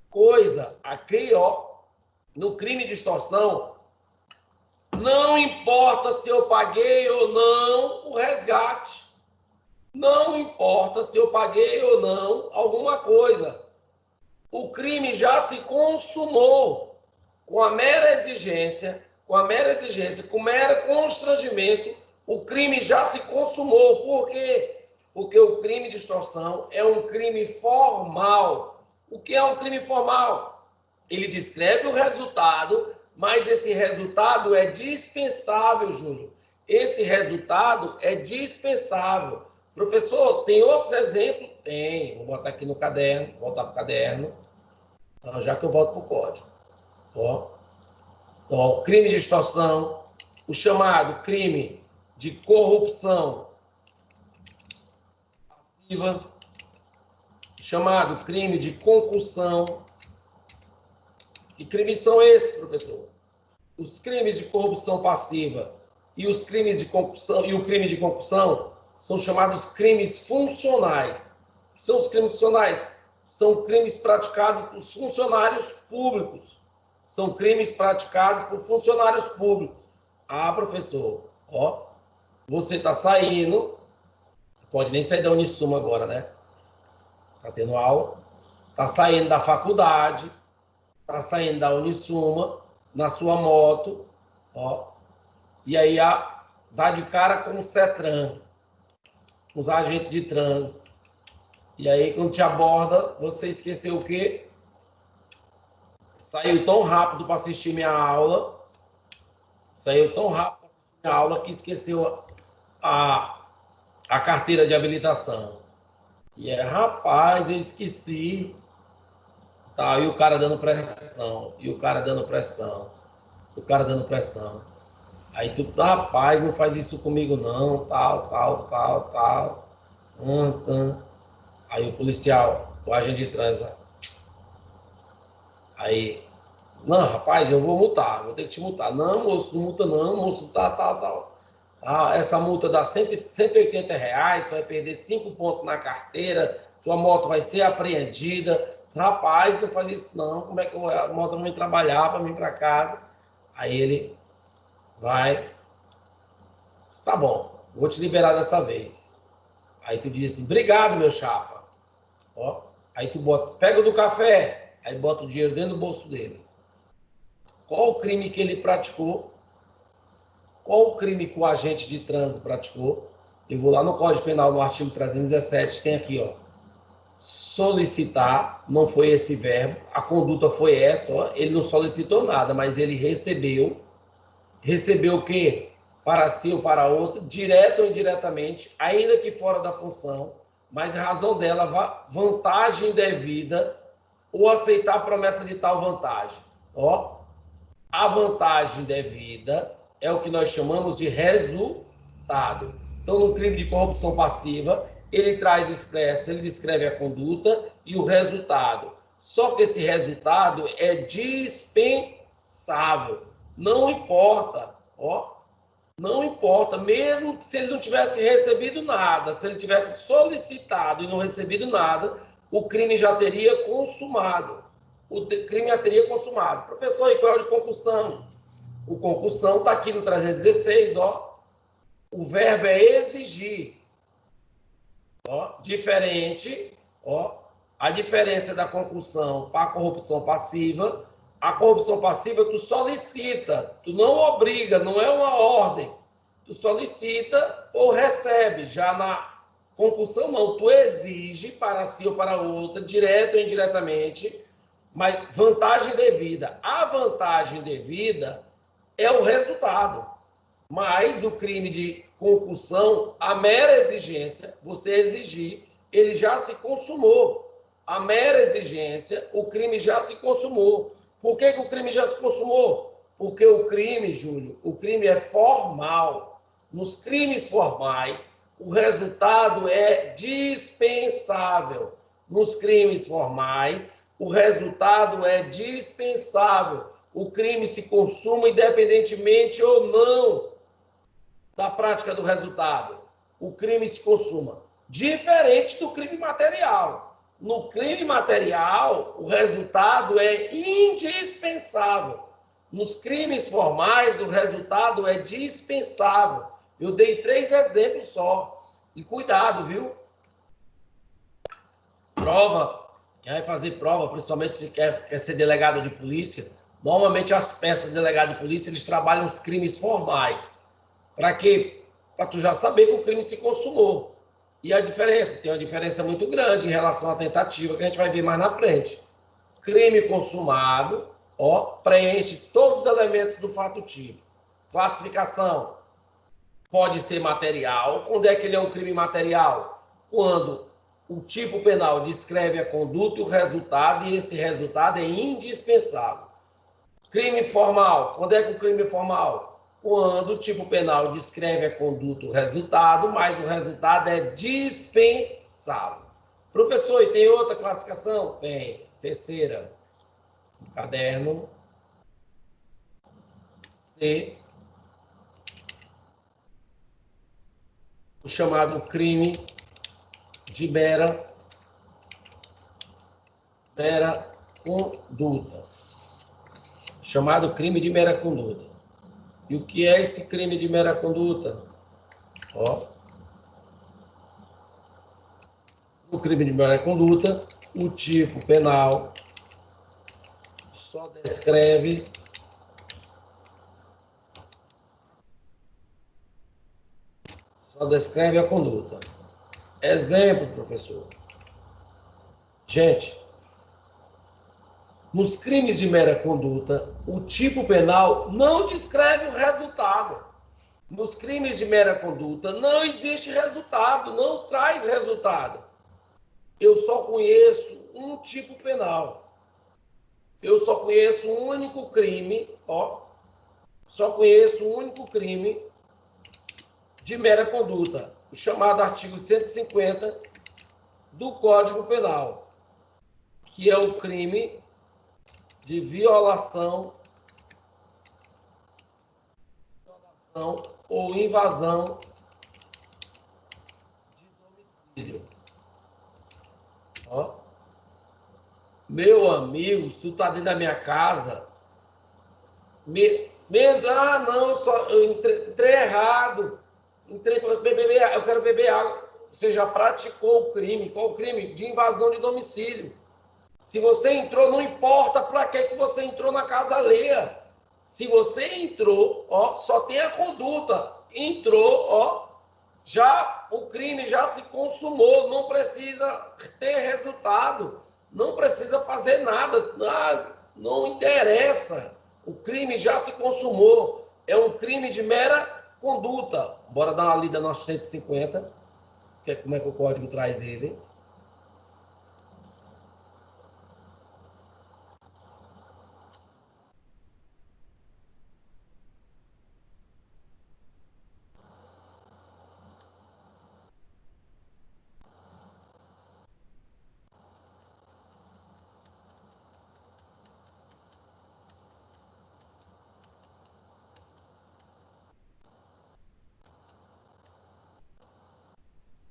coisa. Aqui, ó, no crime de extorsão, não importa se eu paguei ou não o resgate. Não importa se eu paguei ou não alguma coisa. O crime já se consumou com a mera exigência, com mero constrangimento, o crime já se consumou. Por quê? Porque o crime de extorsão é um crime formal. O que é um crime formal? Ele descreve o resultado, mas esse resultado é dispensável, Júnior. Esse resultado é dispensável. Professor, tem outros exemplos? Tem. Vou botar aqui no caderno, voltar para o caderno, já que eu volto para o código. Ó. Então, crime de extorsão, o chamado crime de corrupção passiva, o chamado crime de concussão. Que crimes são esses, professor? Os crimes de corrupção passiva e os crimes de concussão e o crime de concussão são chamados crimes funcionais. O que são os crimes funcionais? São crimes praticados por funcionários públicos. São crimes praticados por funcionários públicos. Ah, professor, ó, você está saindo, pode nem sair da Unisuma agora, né? Está tendo aula, está saindo da faculdade, está saindo da Unisuma, na sua moto, ó, e aí dá de cara com o CETRAN, com os agentes de trânsito. E aí, quando te aborda, você esqueceu o quê? Saiu tão rápido para assistir minha aula, que esqueceu a carteira de habilitação. E rapaz, eu esqueci. Tá, e o cara dando pressão, Aí tu, rapaz, não faz isso comigo não, tal. Aí o policial, o agente de trânsito, aí, não, rapaz, eu vou multar, vou ter que te multar. Não, moço, não multa não, moço, tal. Essa multa dá 180 reais, você vai perder 5 pontos na carteira, tua moto vai ser apreendida. Rapaz, não faz isso não, como é que a moto vai trabalhar para mim para casa? Aí ele vai, tá bom, vou te liberar dessa vez. Aí tu diz assim, obrigado, meu chapa. Ó, aí tu pega o do café, aí bota o dinheiro dentro do bolso dele. Qual o crime que ele praticou? Qual o crime que o agente de trânsito praticou? Eu vou lá no Código Penal, no artigo 317, tem aqui, ó. solicitar, não foi esse verbo, a conduta foi essa, ó, ele não solicitou nada, mas ele recebeu o quê? Para si ou para outra, direto ou indiretamente, ainda que fora da função, mas a razão dela, vantagem devida, ou aceitar a promessa de tal vantagem. Ó, a vantagem devida é o que nós chamamos de resultado. Então, no crime de corrupção passiva, ele traz expresso, ele descreve a conduta e o resultado. Só que esse resultado é dispensável. Não importa, ó, não importa, mesmo que se ele não tivesse recebido nada, se ele tivesse solicitado e não recebido nada, o crime já teria consumado. O crime já teria consumado. Professor, e qual é o de concussão? O concussão está aqui no 316, ó. O verbo é exigir. Ó, diferente, ó, a diferença da concussão para a corrupção passiva. A corrupção passiva tu solicita, tu não obriga, não é uma ordem. Tu solicita ou recebe. Já na concussão não, tu exige para si ou para outra, direto ou indiretamente, mas vantagem devida. A vantagem devida é o resultado. Mas o crime de concussão, a mera exigência, você exigir, ele já se consumou. A mera exigência, o crime já se consumou. Por que o crime já se consumou? Porque o crime, Júlio, o crime é formal. Nos crimes formais, o resultado é dispensável. Nos crimes formais, o resultado é dispensável. O crime se consuma independentemente ou não da prática do resultado. O crime se consuma. Diferente do crime material. No crime material, o resultado é indispensável. Nos crimes formais, o resultado é dispensável. Eu dei 3 exemplos só. E cuidado, viu? Prova, quem vai fazer prova, principalmente se quer ser delegado de polícia, normalmente as peças de delegado de polícia, eles trabalham os crimes formais. Para quê? Para tu já saber que o crime se consumou. E a diferença? Tem uma diferença muito grande em relação à tentativa, que a gente vai ver mais na frente. Crime consumado, ó, preenche todos os elementos do fato típico. Classificação pode ser material. Quando é que ele é um crime material? Quando o tipo penal descreve a conduta e o resultado, e esse resultado é indispensável. Crime formal. Quando é que o crime é formal? Quando o tipo penal descreve a conduta, o resultado, mas o resultado é dispensável. Professor, e tem outra classificação? Tem. Terceira. Caderno C. O chamado crime de mera conduta. Chamado crime de mera conduta. E o que é esse crime de mera conduta? Ó. O crime de mera conduta, o tipo penal só descreve a conduta. Exemplo, professor. Gente, nos crimes de mera conduta, o tipo penal não descreve o resultado. Nos crimes de mera conduta, não existe resultado, não traz resultado. Eu só conheço um tipo penal. Eu só conheço um único crime, ó. Só conheço um único crime de mera conduta, o chamado artigo 150 do Código Penal, que é o crime de violação ou invasão de domicílio. Ó. Meu amigo, se tu tá dentro da minha casa, mesmo, eu entrei errado, entrei para beber, eu quero beber água. Você já praticou o crime. Qual o crime? De invasão de domicílio. Se você entrou, não importa para que você entrou na casa alheia. Se você entrou, ó, só tem a conduta. Entrou, ó, Já o crime já se consumou, não precisa ter resultado, não precisa fazer nada, não interessa. O crime já se consumou, é um crime de mera conduta. Bora dar uma lida no 150, que é como é que o código traz ele.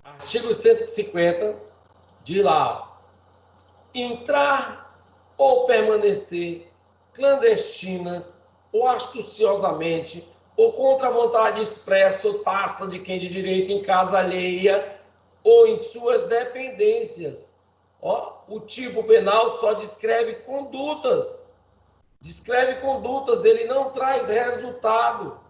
Artigo 150, diz lá, entrar ou permanecer clandestina ou astuciosamente ou contra a vontade expressa ou tácita de quem de direito em casa alheia ou em suas dependências. Ó, o tipo penal só descreve condutas. Descreve condutas, ele não traz resultado.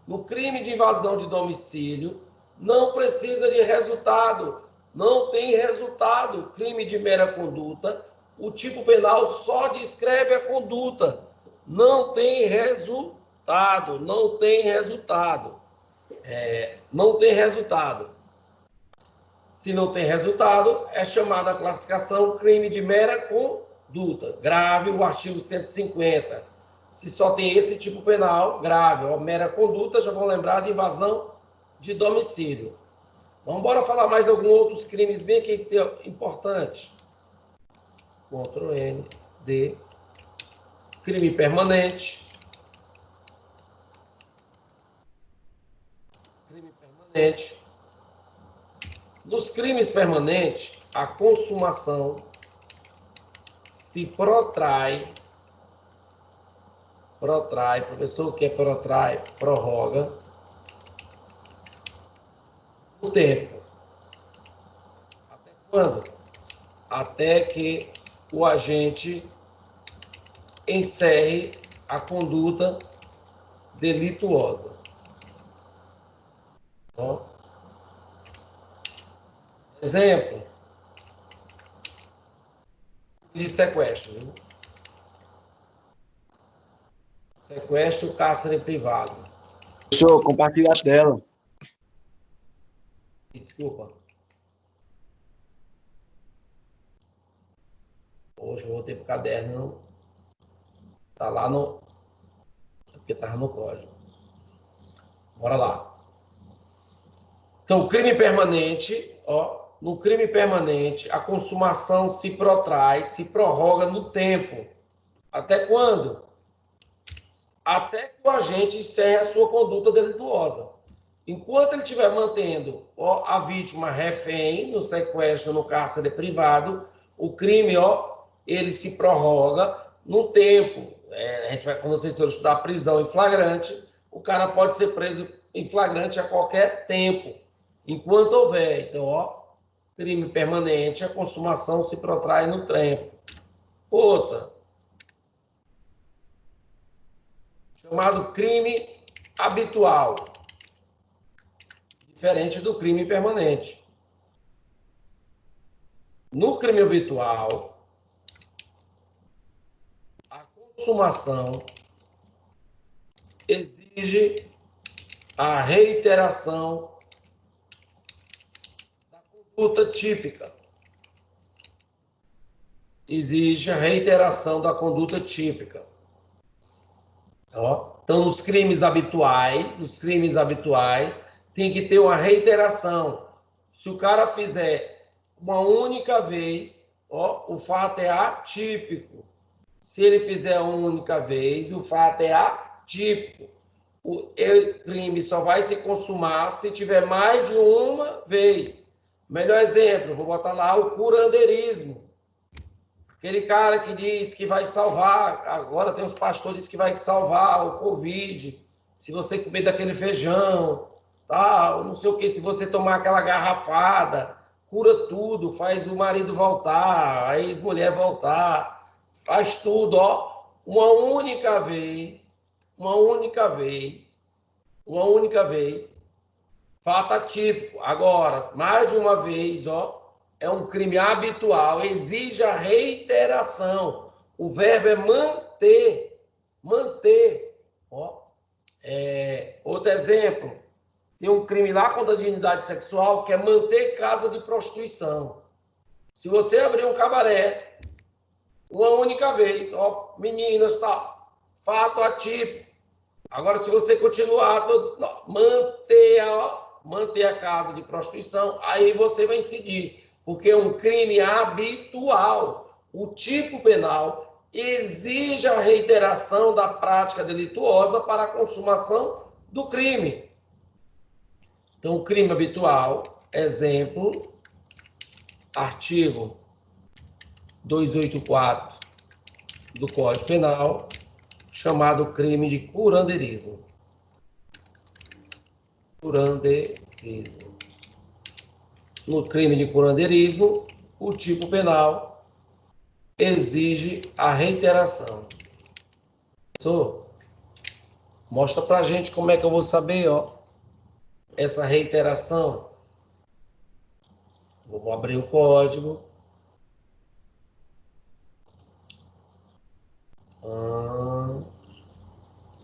No crime de invasão de domicílio, não precisa de resultado, não tem resultado. Crime de mera conduta, o tipo penal só descreve a conduta, não tem resultado, não tem resultado. Não tem resultado. Se não tem resultado, é chamada a classificação crime de mera conduta. Grave o artigo 150. Se só tem esse tipo penal, grave, ou mera conduta, já vão lembrar de invasão de domicílio. Vamos embora falar mais alguns outros crimes bem aqui que é importante. Ctrl N, D. Crime permanente. Crime permanente. Nos crimes permanentes, a consumação se protrai, professor, o que é protrai? Prorroga o tempo. Até quando? Até que o agente encerre a conduta delituosa. Ó. Exemplo de sequestro. Viu? Sequestro, cárcere privado. Professor, compartilha a tela. Desculpa. Hoje eu voltei pro caderno. Tá lá no... Porque tava no código. Bora lá. Então, crime permanente, ó. No crime permanente, a consumação se protrai, se prorroga no tempo. Até quando? Até que o agente encerre a sua conduta delituosa. Enquanto ele estiver mantendo a vítima refém no sequestro, no cárcere privado, o crime, ele se prorroga no tempo. A gente vai, quando vocês forem estudar prisão em flagrante, o cara pode ser preso em flagrante a qualquer tempo, enquanto houver. Então, crime permanente, a consumação se protrai no tempo. Outra, chamado crime habitual, diferente do crime permanente. No crime habitual, a consumação exige a reiteração da conduta típica. Exige a reiteração da conduta típica. Então, nos crimes habituais, os crimes habituais tem que ter uma reiteração. Se o cara fizer uma única vez, o fato é atípico. Se ele fizer uma única vez, o fato é atípico. O crime só vai se consumar se tiver mais de uma vez. Melhor exemplo, vou botar lá o curandeirismo. Aquele cara que diz que vai salvar, agora tem os pastores que vai salvar o Covid, se você comer daquele feijão, tal, não sei o que, se você tomar aquela garrafada, cura tudo, faz o marido voltar, a ex-mulher voltar, faz tudo, uma única vez, Fato atípico. Agora, mais de uma vez, ó, é um crime habitual, exige a reiteração. O verbo é manter. Manter. Ó. Outro exemplo, tem um crime lá contra a dignidade sexual que é manter casa de prostituição. Se você abrir um cabaré, uma única vez, ó, meninas, tá, fato atípico. Agora, se você continuar, manter a casa de prostituição, aí você vai incidir, porque é um crime habitual. O tipo penal exige a reiteração da prática delituosa para a consumação do crime. Então, o crime habitual, exemplo, artigo 284 do Código Penal, chamado crime de curandeirismo. Curandeirismo. No crime de curandeirismo, o tipo penal exige a reiteração. Mostra pra gente como é que eu vou saber, ó, essa reiteração. Vou abrir o código.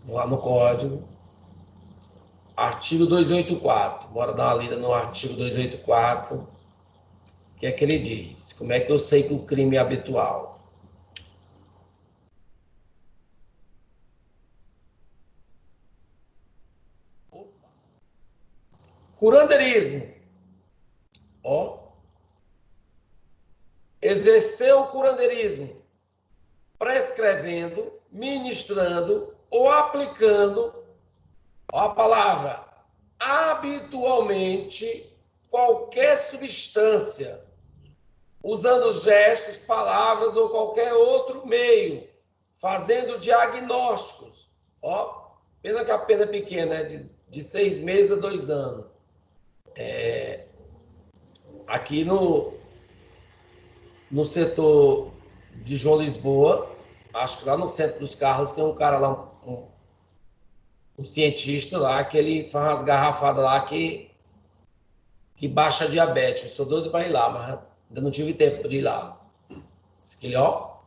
Lá no código. Artigo 284. Bora dar uma lida no artigo 284. O que é que ele diz? Como é que eu sei que o crime é habitual? Curandeirismo. Ó. Exerceu o curandeirismo prescrevendo, ministrando ou aplicando, ó a palavra, habitualmente qualquer substância, usando gestos, palavras ou qualquer outro meio, fazendo diagnósticos. Ó, pena que a pena é pequena, né? De 6 meses a 2 anos. Aqui no setor de João Lisboa, acho que lá no centro dos carros tem um cara lá, um cientista lá, que ele faz umas garrafadas lá que baixa a diabetes. Eu sou doido para ir lá, mas ainda não tive tempo de ir lá. Diz que ele, ó.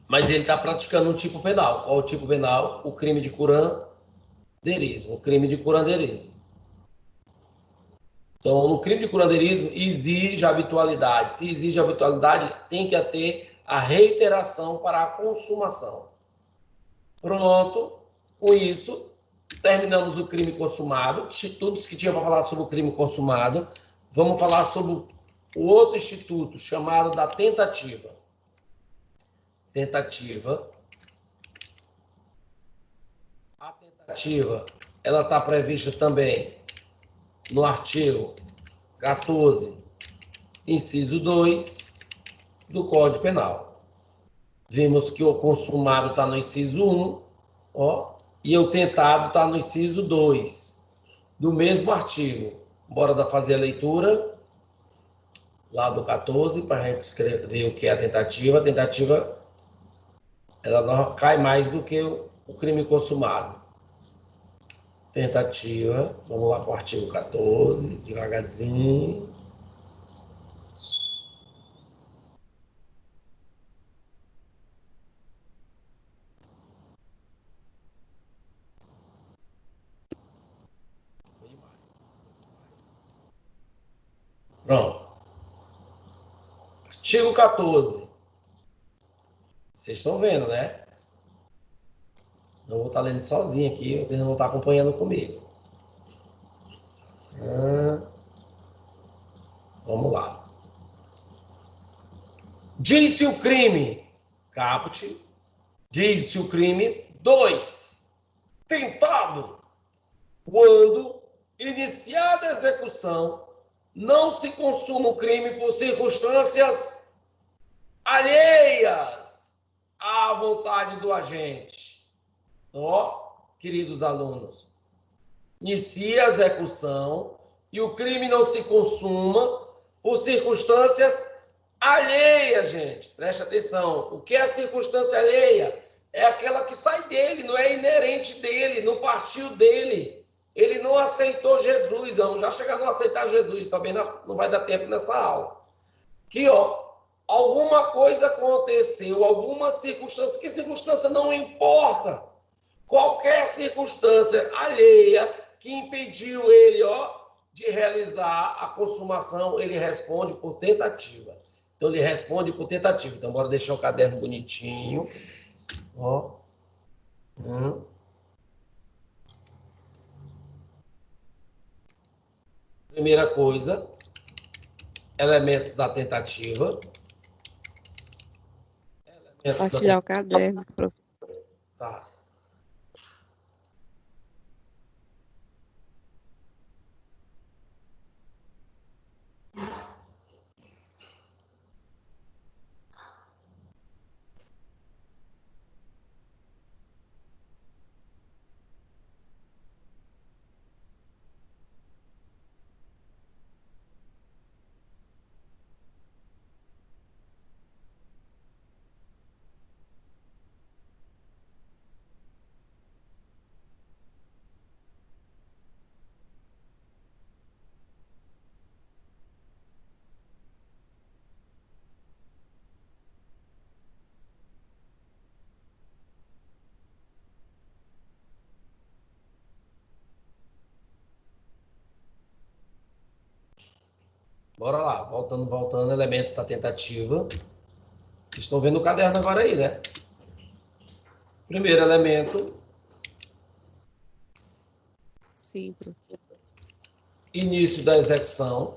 Mas ele está praticando um tipo penal. Qual o tipo penal? O crime de curandeirismo. O crime de curandeirismo. Então, no crime de curandeirismo, exige habitualidade. Se exige habitualidade, tem que ter a reiteração para a consumação. Pronto. Com isso, terminamos o crime consumado. Institutos que tinha para falar sobre o crime consumado. Vamos falar sobre o outro instituto, chamado da tentativa. Tentativa. A tentativa, ela está prevista também no artigo 14, inciso 2 do Código Penal. Vimos que o consumado está no inciso 1, ó, e o tentado está no inciso 2 do mesmo artigo. Bora fazer a leitura lá do 14 para a gente escrever o que é a tentativa. A tentativa, ela não cai mais do que o crime consumado. Tentativa, vamos lá para o artigo 14, devagarzinho. Pronto. Artigo 14. Vocês estão vendo, né? Não vou estar lendo sozinho aqui, vocês não vão estar acompanhando comigo. Vamos lá. Diz-se o crime, caput. Diz-se o crime 2. Tentado. Quando, iniciada a execução, não se consuma o crime por circunstâncias alheias à vontade do agente. Ó, queridos alunos, inicia a execução e o crime não se consuma por circunstâncias alheias, gente. Preste atenção. O que é a circunstância alheia? É aquela que sai dele, não é inerente dele, não partiu dele. Ele não aceitou Jesus, vamos já chegar a não aceitar Jesus, também não vai dar tempo nessa aula. Aqui, ó, alguma coisa aconteceu, alguma circunstância, que circunstância não importa. Qualquer circunstância alheia que impediu ele, ó, de realizar a consumação, ele responde por tentativa. Então, ele responde por tentativa. Então, bora deixar o caderno bonitinho. Ó. Primeira coisa, elementos da tentativa. Compartilhar o caderno, professor. Tá. Bora lá, voltando, elementos da tentativa. Vocês estão vendo o caderno agora aí, né? Primeiro elemento. Sim, professor. Início da execução.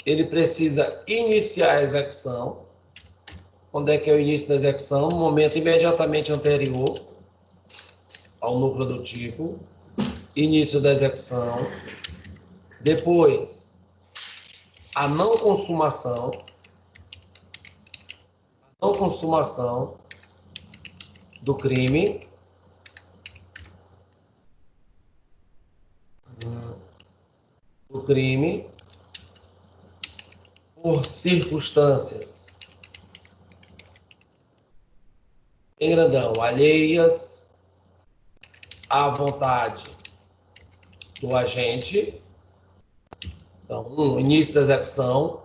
Ele precisa iniciar a execução. Quando é que é o início da execução? No momento imediatamente anterior ao núcleo do tipo. Início da execução. Depois, a não consumação. Não consumação do crime. Do crime por circunstâncias em grandão, alheias à vontade do agente. Então, início da execução.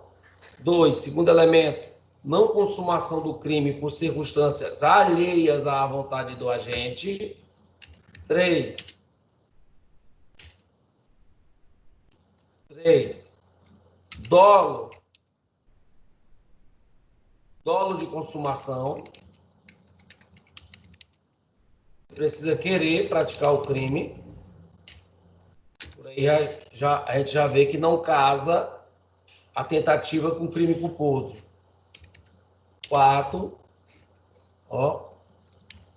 2, segundo elemento, não consumação do crime por circunstâncias alheias à vontade do agente. 3, dolo de consumação. Precisa querer praticar o crime. Por aí a gente já vê que não casa a tentativa com crime culposo. 4, ó,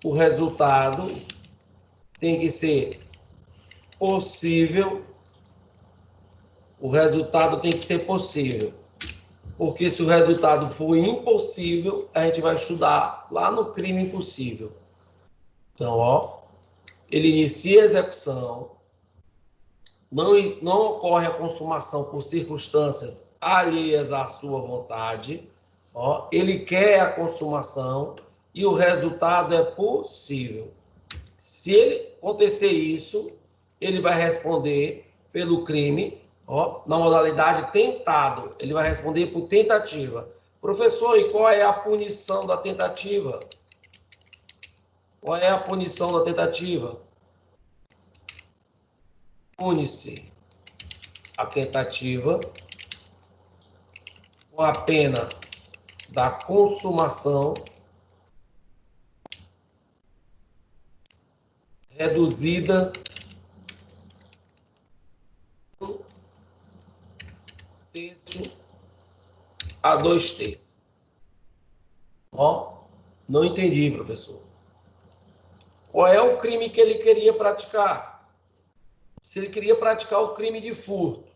o resultado tem que ser possível. O resultado tem que ser possível. Porque se o resultado for impossível, a gente vai estudar lá no crime impossível. Então, ó, ele inicia a execução, não ocorre a consumação por circunstâncias alheias à sua vontade, ó, ele quer a consumação e o resultado é possível. Se ele acontecer isso, ele vai responder pelo crime, ó, na modalidade tentado, ele vai responder por tentativa. Professor, e qual é a punição da tentativa? Qual é a punição da tentativa? Pune-se a tentativa com a pena da consumação reduzida um terço a 2/3. Ó, não entendi, professor. Qual é o crime que ele queria praticar? Se ele queria praticar o crime de furto,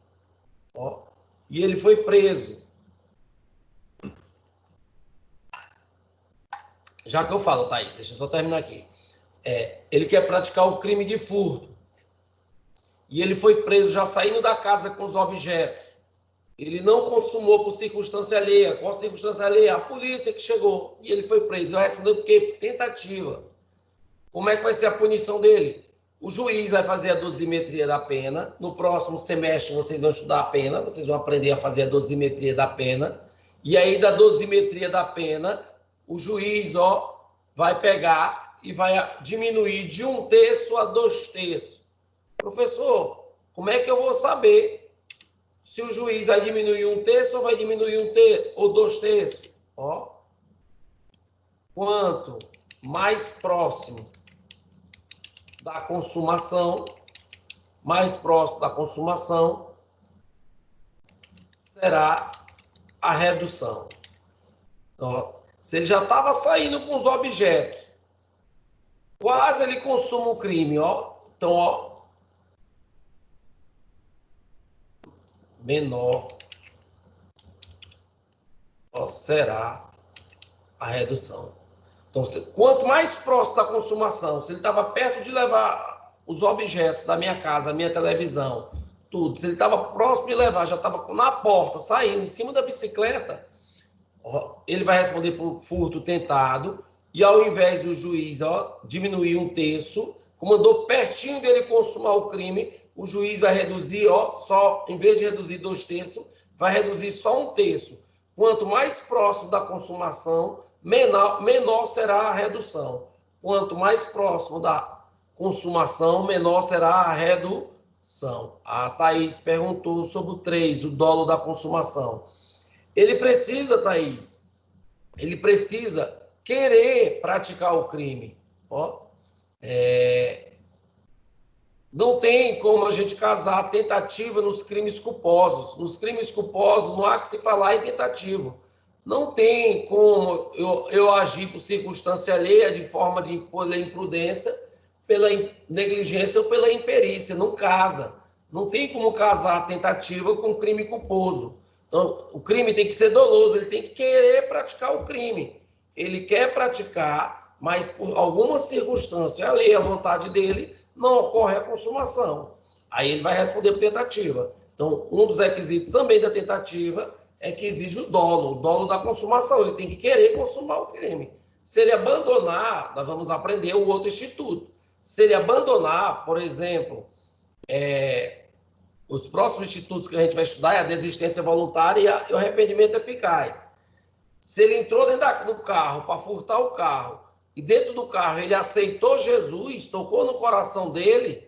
ó, e ele foi preso. Já que eu falo, Thaís, deixa eu só terminar aqui. Ele quer praticar o crime de furto. E ele foi preso já saindo da casa com os objetos. Ele não consumou por circunstância alheia. Qual circunstância alheia? A polícia que chegou. E ele foi preso. Ele respondeu por quê? Por tentativa. Como é que vai ser a punição dele? o juiz vai fazer a dosimetria da pena. No próximo semestre, vocês vão estudar a pena, vocês vão aprender a fazer a dosimetria da pena. E aí, da dosimetria da pena, o juiz vai pegar e vai diminuir de 1/3 a 2/3. Professor, como é que eu vou saber se o juiz vai diminuir 1/3 ou vai diminuir 1/3 ou 2/3? Quanto mais próximo da consumação, será a redução. Se ele já estava saindo com os objetos, quase ele consuma o crime, então, menor será a redução. Então, quanto mais próximo da consumação, se ele estava perto de levar os objetos da minha casa, a minha televisão, tudo, se ele estava próximo de levar, já estava na porta, saindo, em cima da bicicleta, ele vai responder por furto tentado, e ao invés do juiz diminuir 1/3, como andou pertinho dele consumar o crime, o juiz vai reduzir, só, em vez de reduzir 2/3, vai reduzir só 1/3. Quanto mais próximo da consumação, menor será a redução. Quanto mais próximo da consumação, menor será a redução. A Thaís perguntou sobre o 3, o dolo da consumação. Ele precisa, Thaís, ele precisa querer praticar o crime. Não tem como a gente casar a tentativa nos crimes culposos. Nos crimes culposos não há que se falar em tentativa. Não tem como eu agir por circunstância alheia de forma pela imprudência, pela negligência ou pela imperícia. Não casa. Não tem como casar a tentativa com crime culposo. Então, o crime tem que ser doloso, ele tem que querer praticar o crime. Ele quer praticar, mas por alguma circunstância alheia à vontade dele, não ocorre a consumação. Aí ele vai responder por tentativa. Então, um dos requisitos também da tentativa é que exige o dolo da consumação. Ele tem que querer consumar o crime. Se ele abandonar, nós vamos aprender o outro instituto. Se ele abandonar, por exemplo, os próximos institutos que a gente vai estudar é a desistência voluntária e o arrependimento eficaz. Se ele entrou dentro do carro para furtar o carro e dentro do carro ele aceitou Jesus, tocou no coração dele,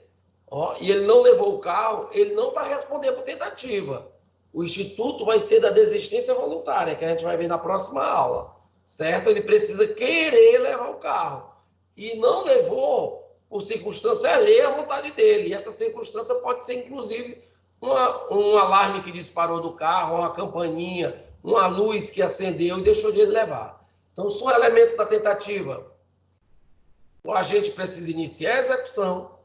e ele não levou o carro, ele não vai responder por tentativa. O instituto vai ser da desistência voluntária, que a gente vai ver na próxima aula, certo? Ele precisa querer levar o carro. E não levou por circunstância alheia à vontade dele. E essa circunstância pode ser, inclusive, um alarme que disparou do carro, uma campainha, uma luz que acendeu e deixou de ele levar. Então, são elementos da tentativa. O agente precisa iniciar a execução.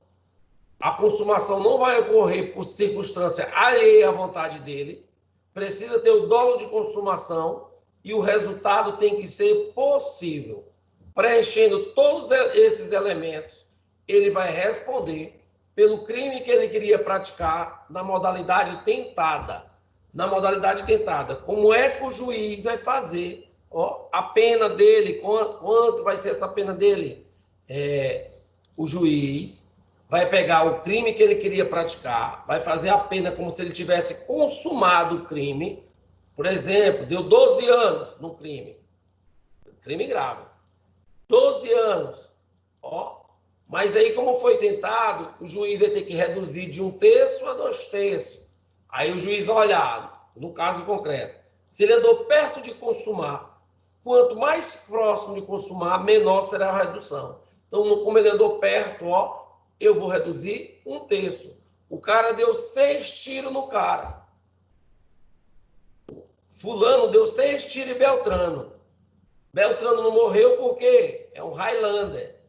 A consumação não vai ocorrer por circunstância alheia à vontade dele. Precisa ter o dolo de consumação e o resultado tem que ser possível. Preenchendo todos esses elementos, ele vai responder pelo crime que ele queria praticar na modalidade tentada. Na modalidade tentada. Como é que o juiz vai fazer a pena dele? Quanto vai ser essa pena dele? O juiz vai pegar o crime que ele queria praticar, vai fazer a pena como se ele tivesse consumado o crime. Por exemplo, deu 12 anos no crime. Crime grave. 12 anos. Mas aí, como foi tentado, o juiz vai ter que reduzir de 1/3 a 2/3. Aí o juiz vai olhar, no caso concreto, se ele andou perto de consumar, quanto mais próximo de consumar, menor será a redução. Então, como ele andou perto, eu vou reduzir 1/3. O cara deu 6 tiros no cara. Fulano deu 6 tiros em Beltrano. Beltrano não morreu porque é um Highlander.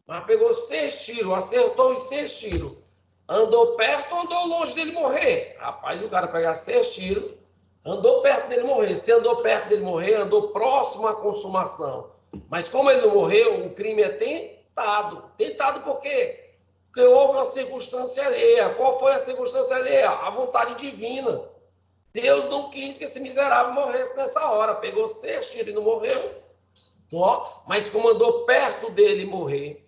Mas pegou 6 tiros, acertou os 6 tiros. Andou perto ou andou longe dele morrer? Rapaz, o cara pegar 6 tiros, andou perto dele morrer. Se andou perto dele morrer, andou próximo à consumação. Mas como ele não morreu, o crime é tentado. Tentado por quê? Porque houve uma circunstância alheia. Qual foi a circunstância alheia? A vontade divina. Deus não quis que esse miserável morresse nessa hora. Pegou 6 tiros e não morreu. Mas como andou perto dele morrer,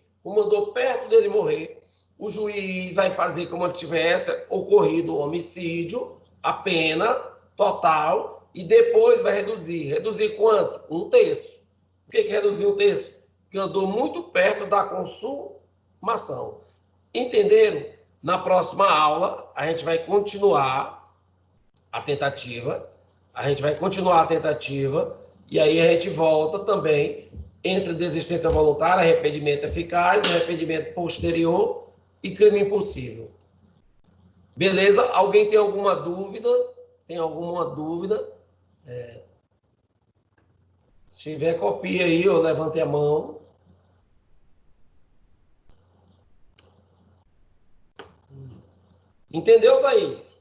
o juiz vai fazer como se tivesse ocorrido o homicídio, a pena total, e depois vai reduzir. Reduzir quanto? 1/3. Por que reduzir 1/3? Porque andou muito perto da consumação. Entenderam? Na próxima aula, a gente vai continuar a tentativa, e aí a gente volta também entre desistência voluntária, arrependimento eficaz, arrependimento posterior e crime impossível. Beleza? Alguém tem alguma dúvida? Se tiver, copia aí, ou levante a mão. Entendeu, Thaís?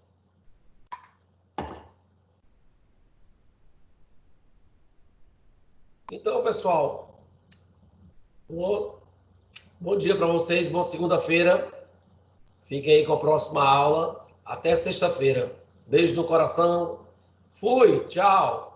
Então, pessoal, bom dia para vocês, boa segunda-feira. Fiquem aí com a próxima aula. Até sexta-feira. Beijo no coração. Fui, tchau.